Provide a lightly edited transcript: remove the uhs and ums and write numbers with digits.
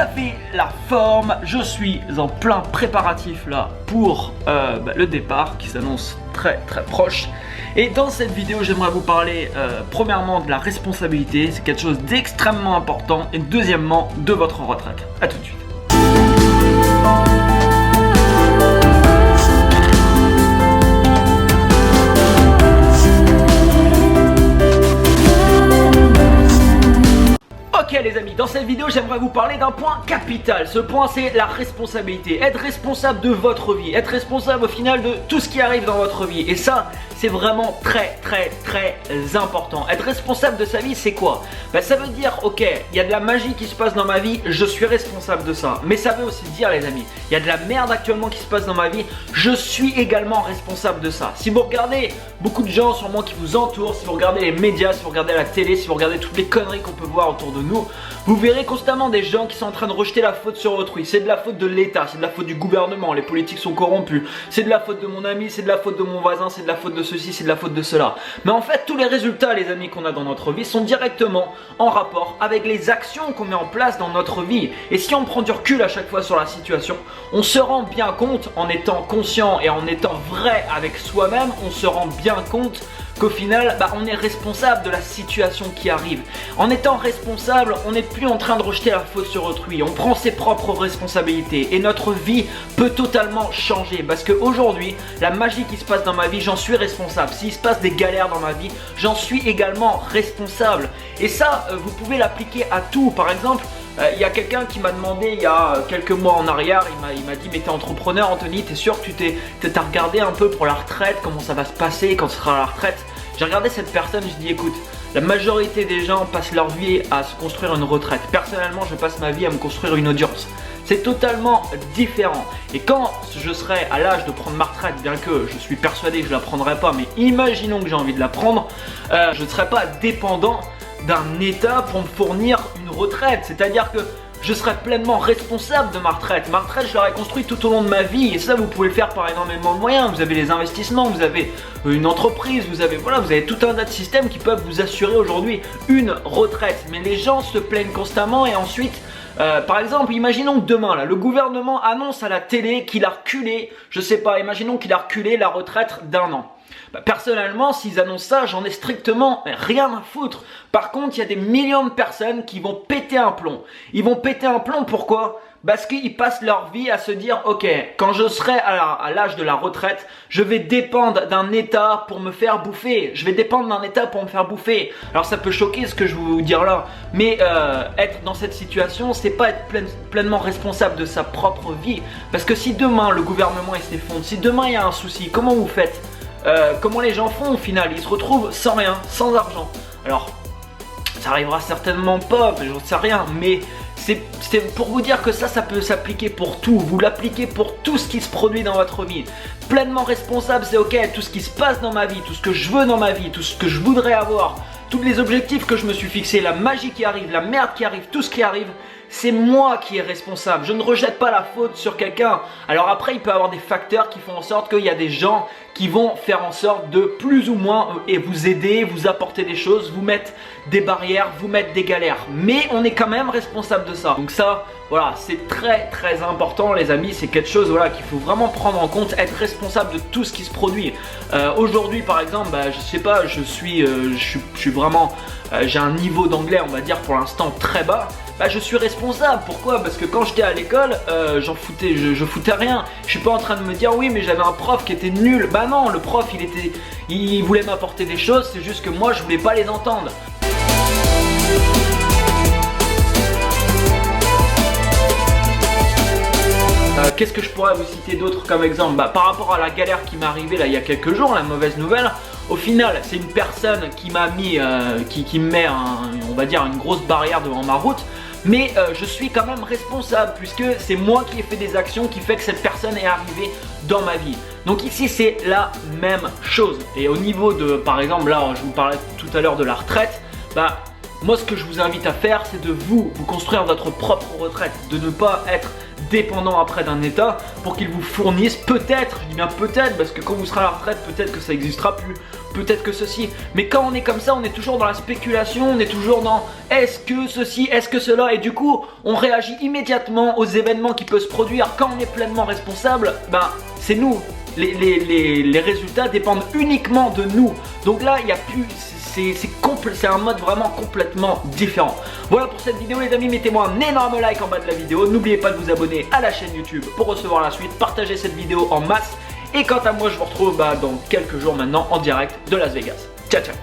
avez la forme, je suis en plein préparatif là pour le départ qui s'annonce très proche. Et dans cette vidéo j'aimerais vous parler premièrement de la responsabilité, c'est quelque chose d'extrêmement important, et deuxièmement de votre retraite. A tout de suite. Ok les amis, dans cette vidéo j'aimerais vous parler d'un point capital. Ce point c'est la responsabilité. Être responsable de votre vie, être responsable au final de tout ce qui arrive dans votre vie. Et ça c'est vraiment très important. Être responsable de sa vie c'est quoi? Ça veut dire ok, il y a de la magie qui se passe dans ma vie, je suis responsable de ça. Mais ça veut aussi dire les amis, il y a de la merde actuellement qui se passe dans ma vie, je suis également responsable de ça. Si vous regardez beaucoup de gens sûrement qui vous entourent, si vous regardez les médias, si vous regardez la télé, si vous regardez toutes les conneries qu'on peut voir autour de nous, vous verrez constamment des gens qui sont en train de rejeter la faute sur autrui. C'est de la faute de l'État, c'est de la faute du gouvernement, les politiques sont corrompus, c'est de la faute de mon ami, c'est de la faute de mon voisin, c'est de la faute de ceci, c'est de la faute de cela. Mais en fait tous les résultats les amis qu'on a dans notre vie sont directement en rapport avec les actions qu'on met en place dans notre vie. Et si on prend du recul à chaque fois sur la situation, on se rend bien compte, en étant conscient et en étant vrai avec soi-même, on se rend bien compte qu'au final, on est responsable de la situation qui arrive. En étant responsable, on n'est plus en train de rejeter la faute sur autrui. On prend ses propres responsabilités et notre vie peut totalement changer. Parce qu'aujourd'hui, la magie qui se passe dans ma vie, j'en suis responsable. S'il se passe des galères dans ma vie, j'en suis également responsable. Et ça, vous pouvez l'appliquer à tout. Par exemple, il y a quelqu'un qui m'a demandé il y a quelques mois en arrière, il m'a dit mais t'es entrepreneur Anthony, t'es sûr que t'as regardé un peu pour la retraite, comment ça va se passer quand tu seras à la retraite? J'ai regardé cette personne, je dis écoute, la majorité des gens passent leur vie à se construire une retraite. Personnellement je passe ma vie à me construire une audience. C'est totalement différent. Et quand je serai à l'âge de prendre ma retraite, bien que je suis persuadé que je la prendrai pas, mais imaginons que j'ai envie de la prendre, je ne serai pas dépendant d'un État pour me fournir une retraite. C'est-à-dire que je serai pleinement responsable de ma retraite. Ma retraite, je l'aurai construite tout au long de ma vie. Et ça, vous pouvez le faire par énormément de moyens. Vous avez les investissements, vous avez une entreprise, vous avez tout un tas de systèmes qui peuvent vous assurer aujourd'hui une retraite. Mais les gens se plaignent constamment et ensuite... par exemple, imaginons que demain, là, le gouvernement annonce à la télé qu'il a reculé, je sais pas, imaginons qu'il a reculé la retraite d'1 an. Personnellement, s'ils annoncent ça, j'en ai strictement rien à foutre. Par contre, il y a des millions de personnes qui vont péter un plomb. Ils vont péter un plomb, pourquoi ? Parce qu'ils passent leur vie à se dire ok, quand je serai à l'âge de la retraite, je vais dépendre d'un État pour me faire bouffer. Je vais dépendre d'un État pour me faire bouffer. Alors ça peut choquer ce que je vais vous dire là, mais être dans cette situation, c'est pas être pleinement responsable de sa propre vie. Parce que si demain le gouvernement s'effondre, si demain il y a un souci, comment vous faites ? Comment les gens font au final? Ils se retrouvent sans rien, sans argent. Alors, ça arrivera certainement pas, j'en sais rien, mais c'est pour vous dire que ça peut s'appliquer pour tout. Vous l'appliquez pour tout ce qui se produit dans votre vie. Pleinement responsable, c'est ok, tout ce qui se passe dans ma vie, tout ce que je veux dans ma vie, tout ce que je voudrais avoir, tous les objectifs que je me suis fixés, la magie qui arrive, la merde qui arrive, tout ce qui arrive, c'est moi qui est responsable. Je ne rejette pas la faute sur quelqu'un. Alors après, il peut y avoir des facteurs qui font en sorte qu'il y a des gens qui vont faire en sorte de plus ou moins et vous aider, vous apporter des choses, vous mettre des barrières, vous mettre des galères. Mais on est quand même responsable de ça. Donc ça, voilà, c'est très important les amis. C'est quelque chose qu'il faut vraiment prendre en compte, être responsable de tout ce qui se produit. Aujourd'hui par exemple, je sais pas, je suis vraiment, j'ai un niveau d'anglais on va dire pour l'instant très bas. Je suis responsable. Pourquoi? Parce que quand j'étais à l'école, je foutais rien. Je suis pas en train de me dire oui mais j'avais un prof qui était nul. Non, le prof il voulait m'apporter des choses, c'est juste que moi je voulais pas les entendre. Qu'est-ce que je pourrais vous citer d'autre comme exemple? Par rapport à la galère qui m'est arrivée là il y a quelques jours, la mauvaise nouvelle, au final c'est une personne qui m'a mis, qui me met on va dire une grosse barrière devant ma route. Mais je suis quand même responsable puisque c'est moi qui ai fait des actions qui fait que cette personne est arrivée dans ma vie. Donc ici c'est la même chose. Et au niveau de, par exemple là je vous parlais tout à l'heure de la retraite, Moi, ce que je vous invite à faire, c'est de vous construire votre propre retraite, de ne pas être dépendant après d'un État pour qu'il vous fournisse peut-être, je dis bien peut-être, parce que quand vous serez à la retraite, peut-être que ça n'existera plus, peut-être que ceci. Mais quand on est comme ça, on est toujours dans la spéculation, on est toujours dans est-ce que ceci, est-ce que cela, et du coup, on réagit immédiatement aux événements qui peuvent se produire. Quand on est pleinement responsable, ben c'est nous. Les résultats dépendent uniquement de nous. Donc là, il n'y a plus... C'est un mode vraiment complètement différent. Voilà pour cette vidéo les amis, mettez-moi un énorme like en bas de la vidéo. N'oubliez pas de vous abonner à la chaîne YouTube pour recevoir la suite. Partagez cette vidéo en masse. Et quant à moi, je vous retrouve dans quelques jours maintenant en direct de Las Vegas. Ciao ciao.